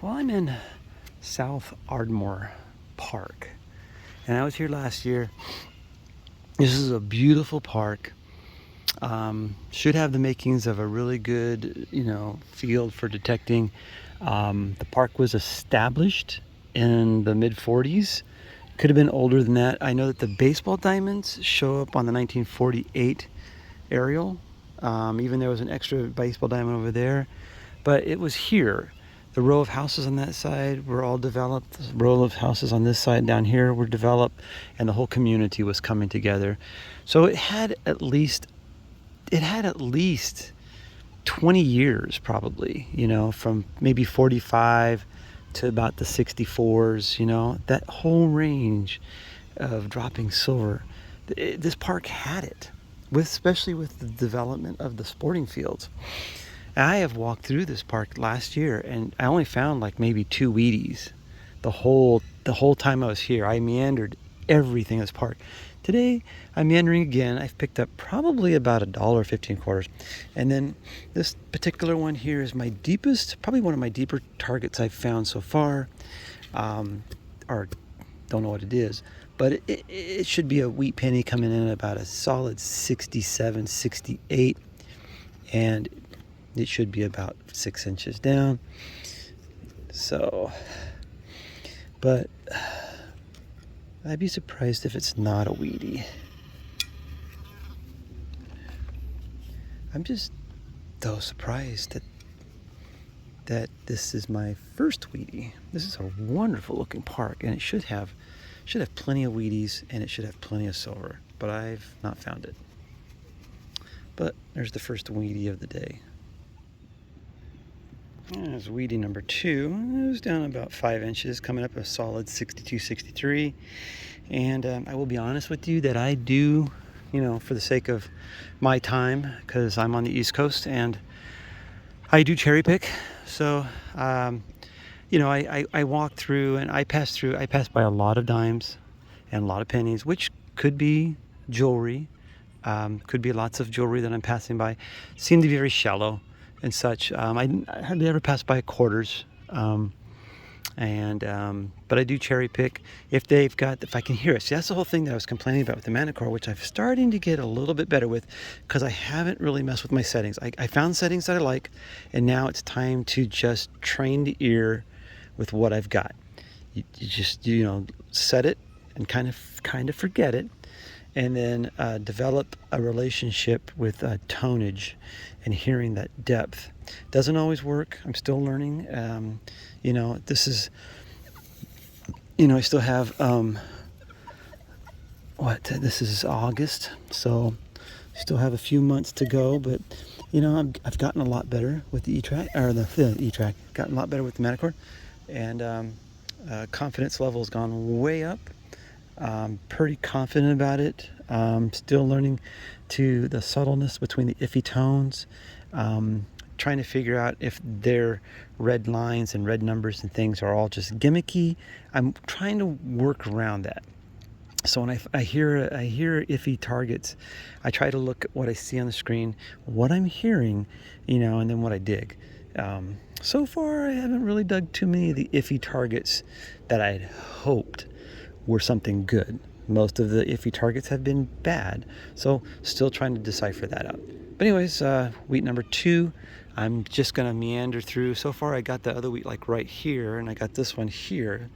Well, I'm in South Ardmore Park, and I was here last year. This is a beautiful park. Should have the makings of a really good, field for detecting. The park was established in the mid 40s. Could have been older than that. I know that the baseball diamonds show up on the 1948 aerial. Even there was an extra baseball diamond over there, but it was here. The row of houses on that side were all developed. The row of houses on this side down here were developed, and the whole community was coming together. So it had at least 20 years, probably, from maybe 45 to about the 64s, that whole range of dropping silver. This park had it, especially with the development of the sporting fields. I have walked through this park last year, and I only found like maybe 2 Wheaties the whole time I was here. I meandered everything in this park. Today I'm meandering again. I've picked up probably about $1.15. And then this particular one here is my deepest, probably one of my deeper targets I've found so far. Or don't know what it is, but it should be a wheat penny coming in at about a solid 67, 68, and it should be about 6 inches down. So, but I'd be surprised if it's not a Wheatie. I'm just though surprised that this is my first Wheatie. This is a wonderful looking park, and it should have plenty of Wheaties, and it should have plenty of silver, but I've not found it. But there's the first Wheatie of the day. There's Wheatie number 2. It was down about 5 inches, coming up a solid 62, 63. And I will be honest with you that I do, for the sake of my time, because I'm on the East Coast, and I do cherry pick. So, I walk through and I pass by a lot of dimes and a lot of pennies, which could be jewelry, could be lots of jewelry that I'm passing by. Seem to be very shallow and such. I hardly ever pass by quarters, but I do cherry pick if I can hear it. See, that's the whole thing that I was complaining about with the Manticore, which I'm starting to get a little bit better with, because I haven't really messed with my settings. I found settings that I like, and now it's time to just train the ear with what I've got. You just set it and kind of forget it, and then develop a relationship with tonage and hearing that depth. Doesn't always work. I'm still learning. This is, I still have, this is August, so still have a few months to go, but, I've gotten a lot better with the Etrac, or the Etrac, gotten a lot better with the Manticore, and confidence level has gone way up. Pretty confident about it. Still learning the subtleness between the iffy tones. Trying to figure out if their red lines and red numbers and things are all just gimmicky. I'm trying to work around that. So when I hear iffy targets, I try to look at what I see on the screen, what I'm hearing, and then what I dig. So far, I haven't really dug too many of the iffy targets that I'd hoped were something good. Most of the iffy targets have been bad, so still trying to decipher that out. But anyways, wheat number 2, I'm just gonna meander through. So far I got the other wheat like right here, and I got this one here,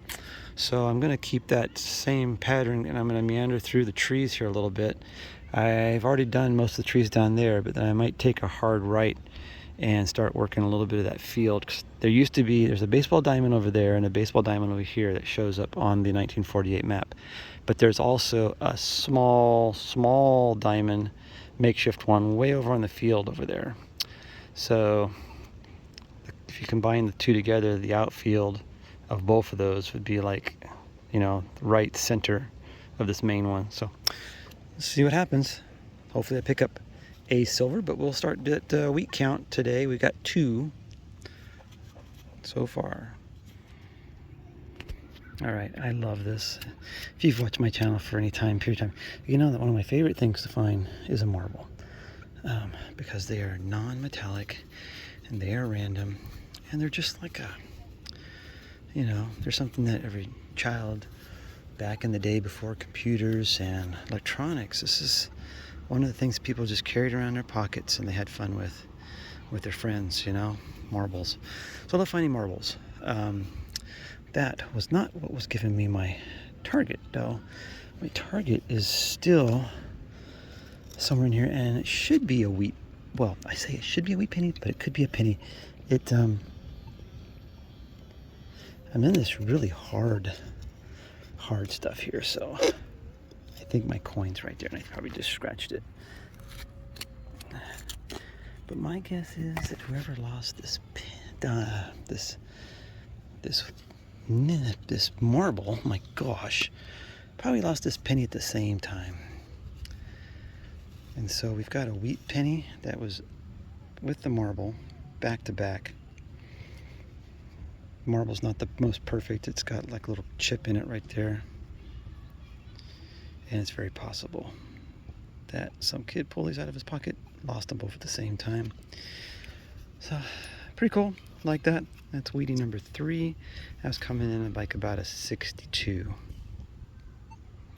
so I'm gonna keep that same pattern, and I'm gonna meander through the trees here a little bit. I've already done most of the trees down there, but then I might take a hard right and start working a little bit of that field. There's a baseball diamond over there and a baseball diamond over here that shows up on the 1948 map, but there's also a small diamond, makeshift one, way over on the field over there. So if you combine the two together, the outfield of both of those would be like, right center of this main one. So let's see what happens. Hopefully I pick up a silver, but we'll start that wheat count today. We got 2 so far. All right, I love this. If you've watched my channel for any period of time, you know that one of my favorite things to find is a marble, because they are non-metallic and they are random, and they're just like you know, there's something that every child back in the day before computers and electronics, this is one of the things people just carried around in their pockets and they had fun with their friends, you know, marbles. So I love finding marbles. That was not what was giving me my target, though. My target is still somewhere in here, and it should be a wheat. Well, I say it should be a wheat penny, but it could be a penny. I'm in this really hard stuff here, so I think my coin's right there, and I probably just scratched it. But my guess is that whoever lost this this marble, my gosh, probably lost this penny at the same time. And so we've got a wheat penny that was with the marble back to back. Marble's not the most perfect. It's got like a little chip in it right there. And it's very possible that some kid pulled these out of his pocket, lost them both at the same time. So pretty cool, like that. That's Wheatie number 3. That was coming in at like about a 62.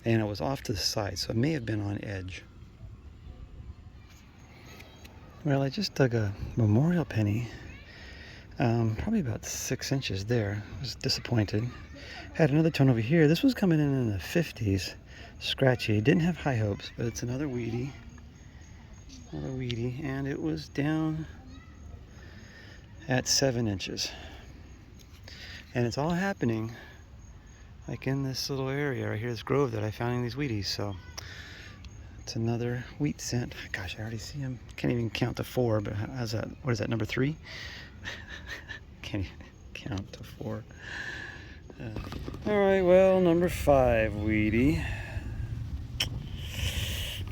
And it was off to the side, so it may have been on edge. Well, I just dug a memorial penny, probably about 6 inches there. I was disappointed. Had another tone over here. This was coming in the 50s. Scratchy. Didn't have high hopes, but it's another Wheatie. And it was down at 7 inches. And it's all happening like in this little area right here, this grove that I found in these Wheaties. So it's another wheat scent. Gosh, I already see him. Can't even count to 4, but how's that? What is that, number 3? Can't even count to 4. All right, well, number 5, Wheatie.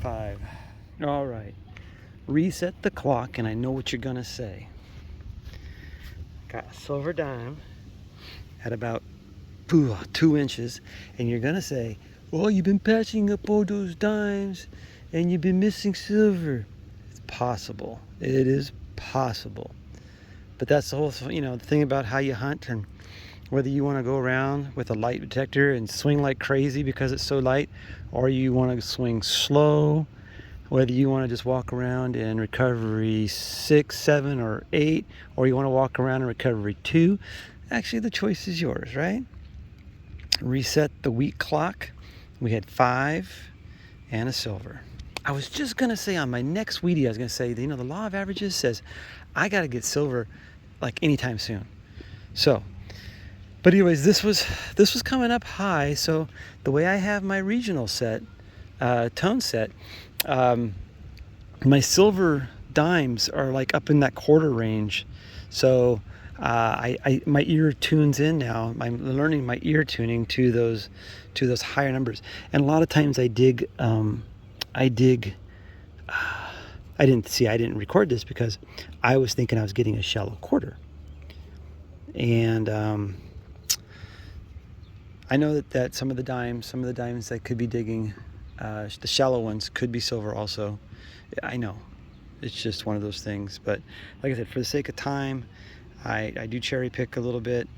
5. All right. Reset the clock, and I know what you're gonna say. Got a silver dime at about 2 inches, and you're gonna say, well, you've been patching up all those dimes and you've been missing silver. It's possible. It is possible. But that's the whole, you know, the thing about how you hunt, and whether you want to go around with a light detector and swing like crazy because it's so light, or you want to swing slow, whether you want to just walk around in recovery 6, 7, or 8, or you want to walk around in recovery 2. Actually, the choice is yours, right? Reset the wheat clock. We had 5 and a silver. I was just going to say on my next Wheatie, I was going to say, you know, the law of averages says I got to get silver like anytime soon. So, but anyways, this was coming up high. So the way I have my regional set, tone set, my silver dimes are like up in that quarter range. So my ear tunes in now. I'm learning my ear tuning to those higher numbers. And a lot of times I didn't record this because I was thinking I was getting a shallow quarter. And I know that some of the dimes that could be digging, the shallow ones could be silver also. I know. It's just one of those things. But like I said, for the sake of time, I do cherry pick a little bit.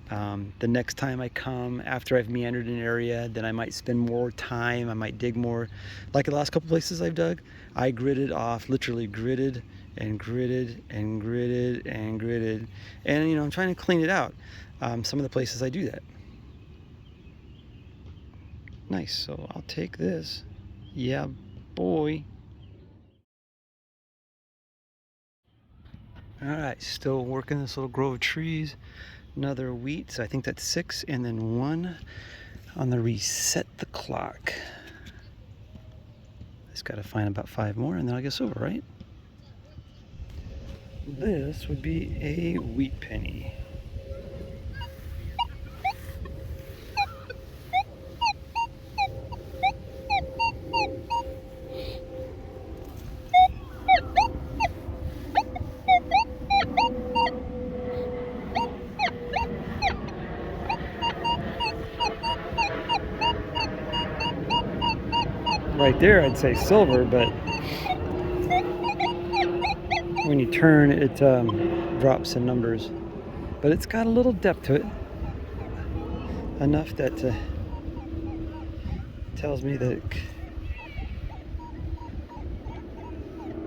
The next time I come, after I've meandered an area, then I might spend more time. I might dig more. Like the last couple places I've dug, I gridded off, literally gridded and gridded and gridded and gridded. And, you know, I'm trying to clean it out. Some of the places I do that. Nice, so I'll take this. Yeah, boy. All right, still working this little grove of trees. Another wheat, so I think that's 6, and then 1 on the reset the clock. Just got to find about 5 more, and then I guess over, right? This would be a wheat penny. Right there, I'd say silver, but when you turn, it drops in numbers. But it's got a little depth to it. enough that tells me that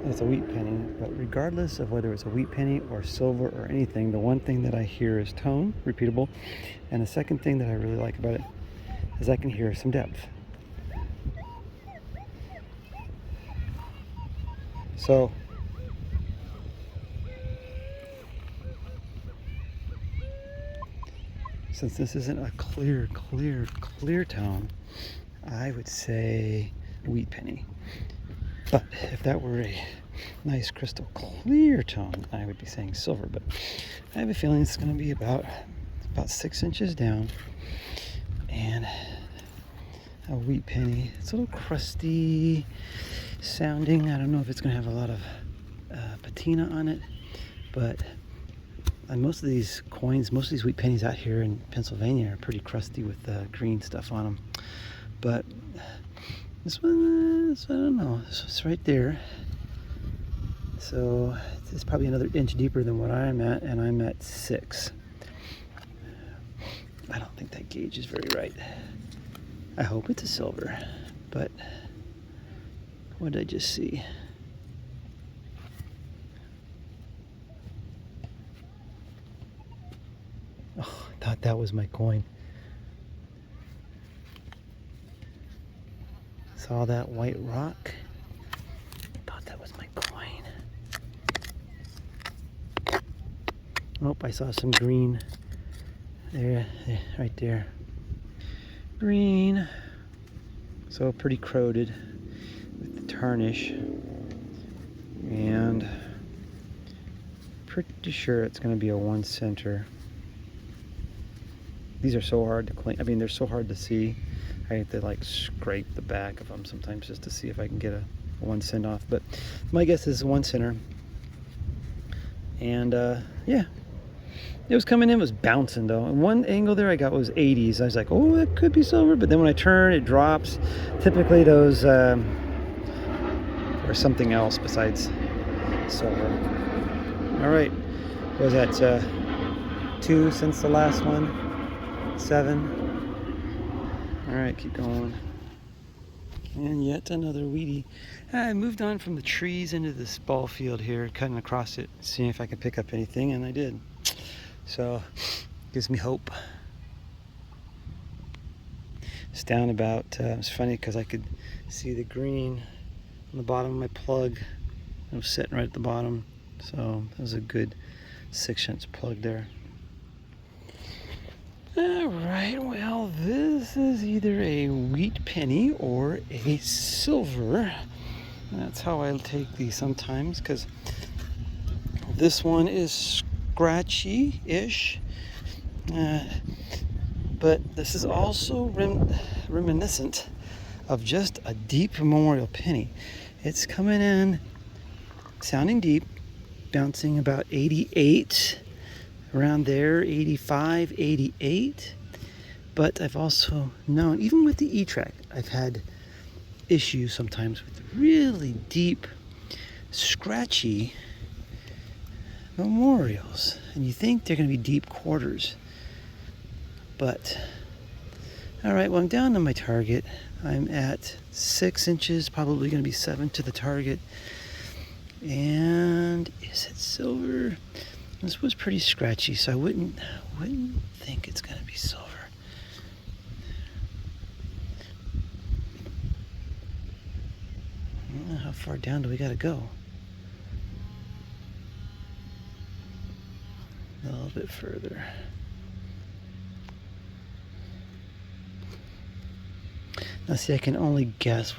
it's a wheat penny. But regardless of whether it's a wheat penny or silver or anything, the one thing that I hear is tone, repeatable, and the second thing that I really like about it is I can hear some depth. So since this isn't a clear tone, I would say wheat penny. But if that were a nice crystal clear tone, I would be saying silver. But I have a feeling it's going to be about 6 inches down, and a wheat penny. It's a little crusty sounding. I don't know if it's going to have a lot of patina on it, but most of these coins, most of these wheat pennies out here in Pennsylvania are pretty crusty with green stuff on them. But this one, I don't know. It's right there. So it's probably another inch deeper than what I'm at, and I'm at 6. I don't think that gauge is very right. I hope it's a silver, but what did I just see? Oh, I thought that was my coin. Saw that white rock. Thought that was my coin. Oh, I saw some green. There, right there. Green. So pretty corroded with the tarnish. And pretty sure it's going to be a 1 center. These are so hard to clean. I mean, they're so hard to see. I have to like scrape the back of them sometimes just to see if I can get a 1 cent off. But my guess is 1 center. And yeah, it was coming in, it was bouncing though. And one angle there I got was 80s. I was like, oh, that could be silver. But then when I turn, it drops. Typically those are something else besides silver. All right, what was that? 2 since the last one. 7. All right, keep going. And yet another weedy. I moved on from the trees into this ball field here, cutting across it, seeing if I could pick up anything, and I did. So, gives me hope. It's down about, it's funny because I could see the green on the bottom of my plug. It was sitting right at the bottom, so that was a good 6-inch plug there. Alright, well, this is either a wheat penny or a silver. That's how I take these sometimes, because this one is scratchy-ish. But this is also reminiscent of just a deep memorial penny. It's coming in, sounding deep, bouncing about 88. Around there, 85, 88. But I've also known, even with the Etrac, I've had issues sometimes with really deep, scratchy memorials. And you think they're going to be deep quarters. But, all right, well, I'm down to my target. I'm at 6 inches, probably going to be 7 to the target. And is it silver? This was pretty scratchy, so I wouldn't think it's going to be silver. I don't know how far down do we got to go? A little bit further. Now see, I can only guess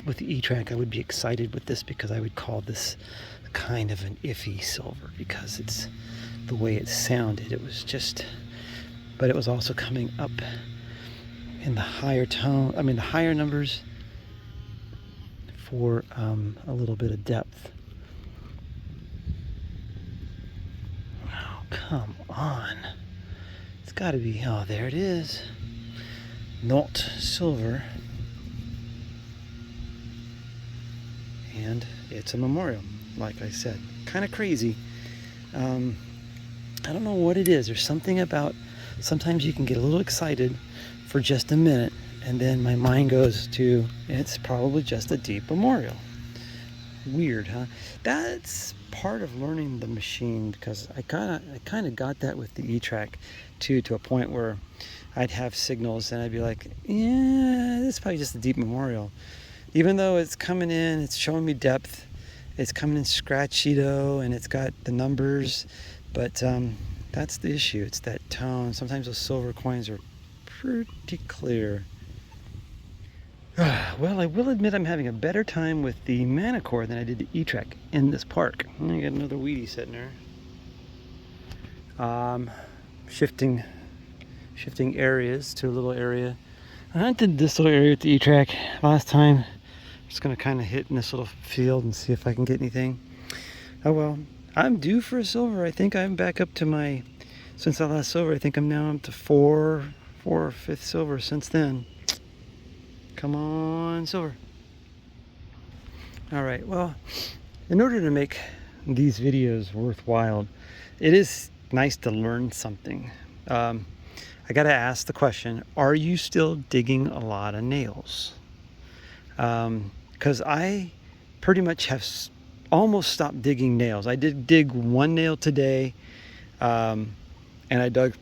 with the Etrac. I would be excited with this because I would call this kind of an iffy silver because it's the way it sounded. It was just, but it was also coming up in the higher tone, the higher numbers for a little bit of depth. Oh, come on. It's got to be, oh, there it is. Not silver. And it's a memorial, like I said. Kind of crazy. I don't know what it is. There's something about, sometimes you can get a little excited for just a minute, and then my mind goes to, it's probably just a deep memorial. Weird, huh? That's part of learning the machine, because I kind of got that with the Etrac too, to a point where I'd have signals and I'd be like, yeah, this is probably just a deep memorial. Even though it's coming in, it's showing me depth, it's coming in scratchy-do, and it's got the numbers, but that's the issue. It's that tone. Sometimes those silver coins are pretty clear. Well, I will admit I'm having a better time with the Manticore than I did the Etrac in this park. I got another weedy sitting there. Shifting areas to a little area. I hunted this little area with the Etrac last time. Just gonna kind of hit in this little field and see if I can get anything. Oh well, I'm due for a silver. I think I'm back up to my, since I last silver, I think I'm now up to four or fifth silver since then. Come on, silver. All right, well, in order to make these videos worthwhile, it is nice to learn something. I gotta ask the question, are you still digging a lot of nails? Because I pretty much have almost stopped digging nails. I did dig one nail today, and I dug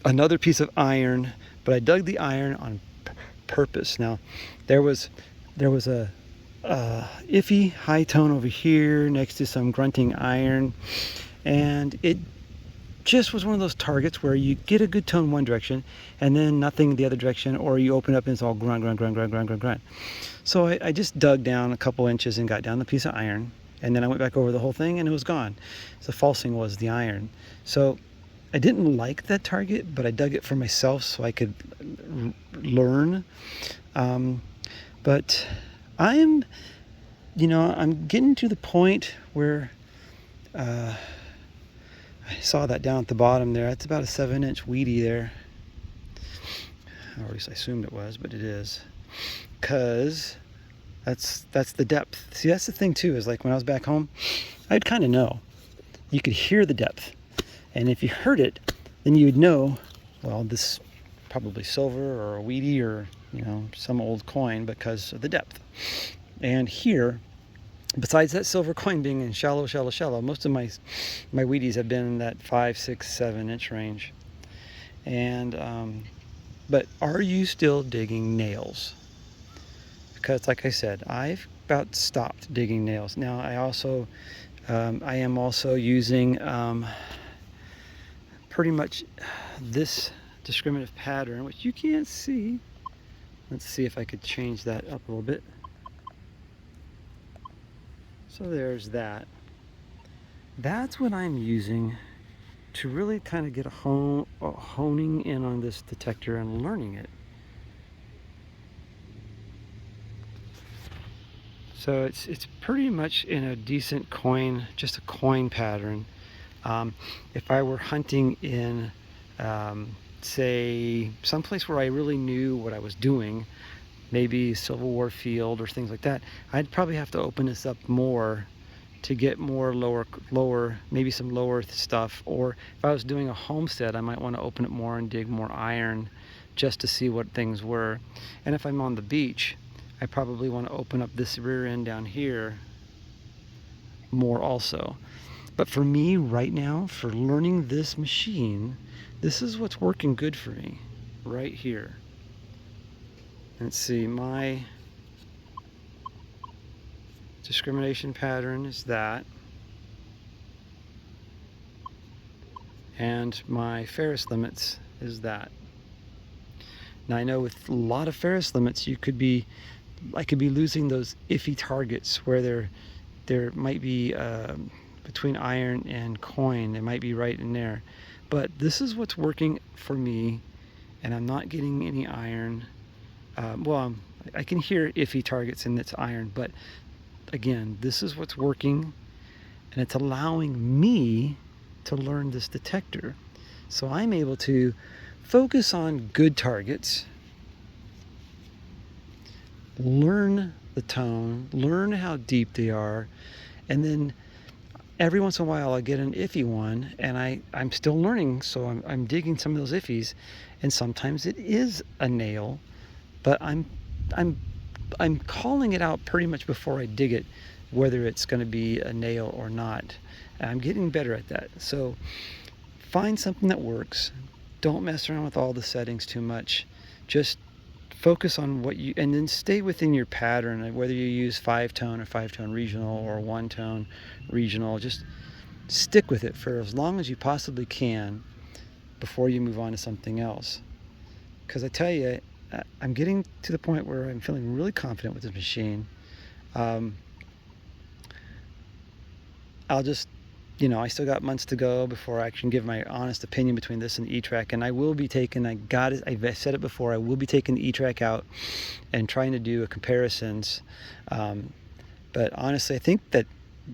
another piece of iron, but I dug the iron on purpose. Now, there was a iffy high tone over here next to some grunting iron, and it just was one of those targets where you get a good tone one direction and then nothing the other direction, or you open up and it's all grunt. So I just dug down a couple inches and got down the piece of iron, and then I went back over the whole thing and it was gone. So the falsing was the iron. So I didn't like that target, but I dug it for myself so I could learn. But I'm getting to the point where I saw that down at the bottom there. That's about a 7-inch weedy there. Or at least I assumed it was, but it is. Because that's the depth. See, that's the thing too, is like when I was back home, I'd kind of know. You could hear the depth. And if you heard it, then you would know, well, this probably silver or a weedy or, some old coin because of the depth. And here, besides that silver coin being in shallow, most of my weedies have been in that 5, 6, 7-inch range. And but are you still digging nails? Because like I said, I've about stopped digging nails. Now I am also using pretty much this discriminative pattern, which you can't see. Let's see if I could change that up a little bit. So there's that. That's what I'm using to really kind of get a honing in on this detector and learning it. So it's pretty much in a decent coin, just a coin pattern. If I were hunting in, say, someplace where I really knew what I was doing, maybe Civil War field or things like that, I'd probably have to open this up more to get more lower, maybe some lower stuff. Or if I was doing a homestead, I might want to open it more and dig more iron just to see what things were. And if I'm on the beach, I probably want to open up this rear end down here more also. But for me right now, for learning this machine, this is what's working good for me right here. Let's see, my discrimination pattern is that, and my Ferris limits is that. Now I know with a lot of Ferris limits, I could be losing those iffy targets where there might be between iron and coin, it might be right in there. But this is what's working for me, and I'm not getting any iron. Well, I can hear iffy targets and it's iron, but again, this is what's working, and it's allowing me to learn this detector. So I'm able to focus on good targets, learn the tone, learn how deep they are, and every once in a while I get an iffy one, and I'm still learning, so I'm digging some of those iffies, and sometimes it is a nail, but I'm calling it out pretty much before I dig it, whether it's going to be a nail or not. And I'm getting better at that. So find something that works. Don't mess around with all the settings too much. Just focus on what you, and then stay within your pattern, whether you use 5-tone or 5-tone regional or 1-tone regional. Just stick with it for as long as you possibly can before you move on to something else. Because I tell you, I'm getting to the point where I'm feeling really confident with this machine. I'll just, I still got months to go before I can give my honest opinion between this and the Etrac, and I will be taking, I've said it before, I will be taking the Etrac out and trying to do a comparisons. But honestly, I think that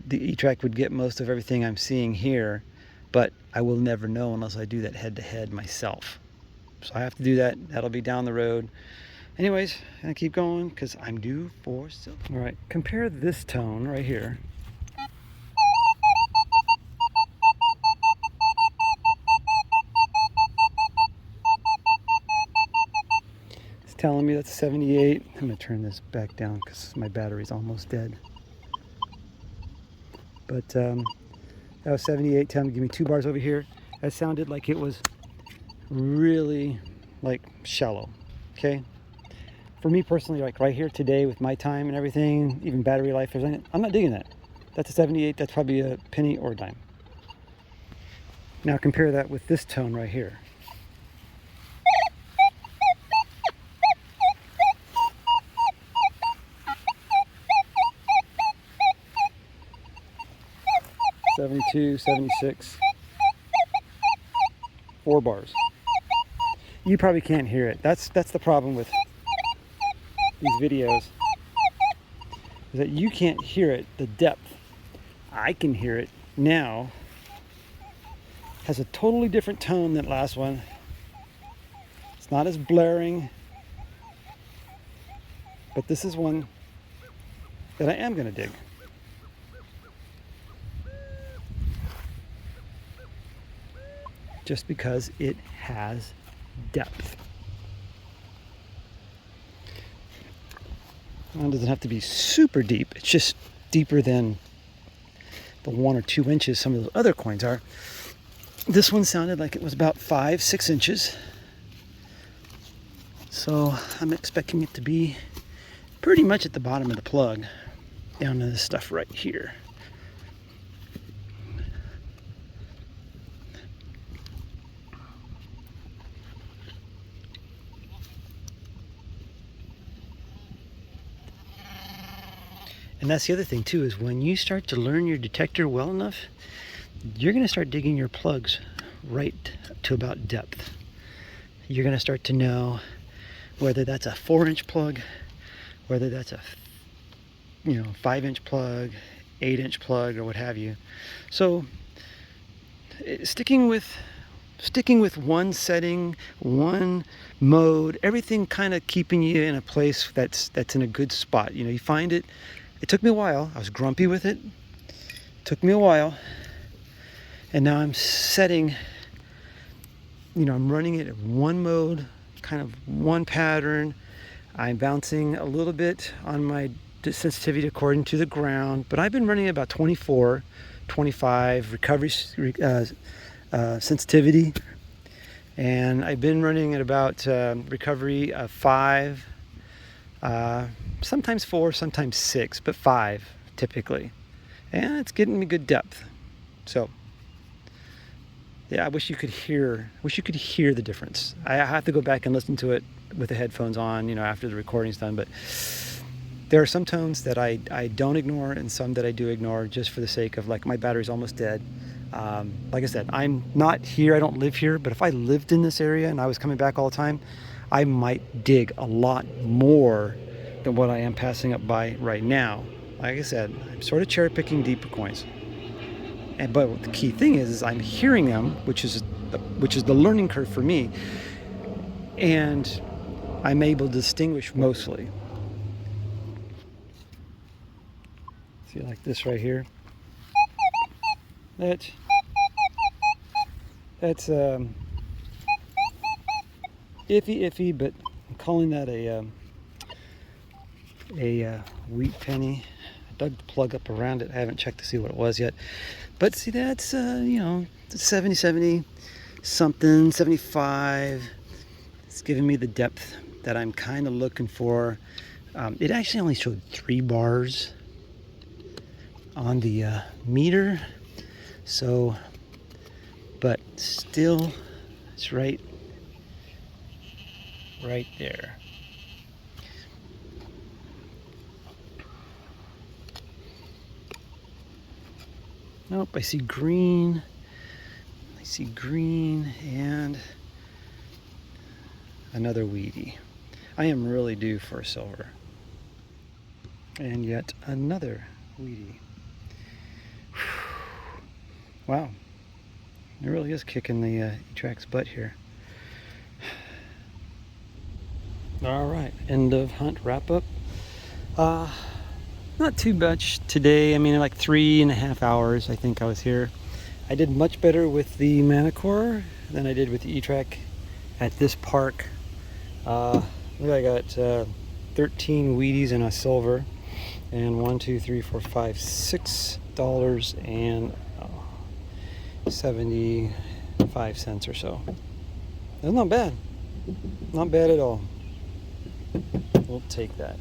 the Etrac would get most of everything I'm seeing here, but I will never know unless I do that head-to-head myself. So I have to do that. That'll be down the road. Anyways, I'm gonna keep going because I'm due for silver. All right, compare this tone right here. It's telling me that's 78. I'm gonna turn this back down because my battery's almost dead. But that was 78, telling me to give me 2 bars over here. That sounded like it was really like shallow, okay? For me personally, like right here today with my time and everything, even battery life, everything, I'm not digging that. That's a 78, that's probably a penny or a dime. Now compare that with this tone right here. $72, $76, 4 bars. You probably can't hear it. That's the problem with these videos, is that you can't hear it, the depth. I can hear it now. Has a totally different tone than the last one. It's not as blaring, but this is one that I am going to dig. Just because it has depth. It doesn't have to be super deep. It's just deeper than the 1 or 2 inches some of those other coins are. This one sounded like it was about 5-6 inches. So I'm expecting it to be pretty much at the bottom of the plug, down to this stuff right here. And that's the other thing too, is when you start to learn your detector well enough, you're going to start digging your plugs right to about depth. You're going to start to know whether that's a 4-inch plug, whether that's a 5-inch plug, 8-inch plug, or what have you. So sticking with one setting, one mode, everything kind of keeping you in a place that's in a good spot. You find it. It took me a while. I was grumpy with it. It took me a while. And now I'm setting, I'm running it in one mode, kind of one pattern. I'm bouncing a little bit on my sensitivity according to the ground, but I've been running about 24, 25 recovery sensitivity. And I've been running at about recovery of 5, sometimes 4, sometimes 6, but 5 typically. And it's getting me good depth. So yeah, I wish you could hear the difference. I have to go back and listen to it with the headphones on, after the recording's done. But there are some tones that I don't ignore and some that I do ignore just for the sake of, like, my battery's almost dead. Like I said, I'm not here, I don't live here, but if I lived in this area and I was coming back all the time, I might dig a lot more than what I am passing up by right now. Like I said, I'm sort of cherry picking deeper coins. But the key thing is I'm hearing them, which is the learning curve for me, and I'm able to distinguish mostly. See, like this right here. That's iffy, but I'm calling that a wheat penny. I dug the plug up around it. I haven't checked to see what it was yet. But see, that's, you know, 70 something, 75. It's giving me the depth that I'm kind of looking for. It actually only showed 3 bars on the meter. So, but still, it's right there. Nope, I see green. I see green and another weedy. I am really due for a silver. And yet another weedy. Wow. It really is kicking the Etrac's butt here. All right, end of hunt wrap up. Not too much today. I mean, like 3.5 hours I think I was here. I did much better with the Manticore than I did with the Etrac at this park. Look, I got 13 Wheaties and a silver, and $6 and 75 cents or so. That's not bad. Not bad at all. We'll take that.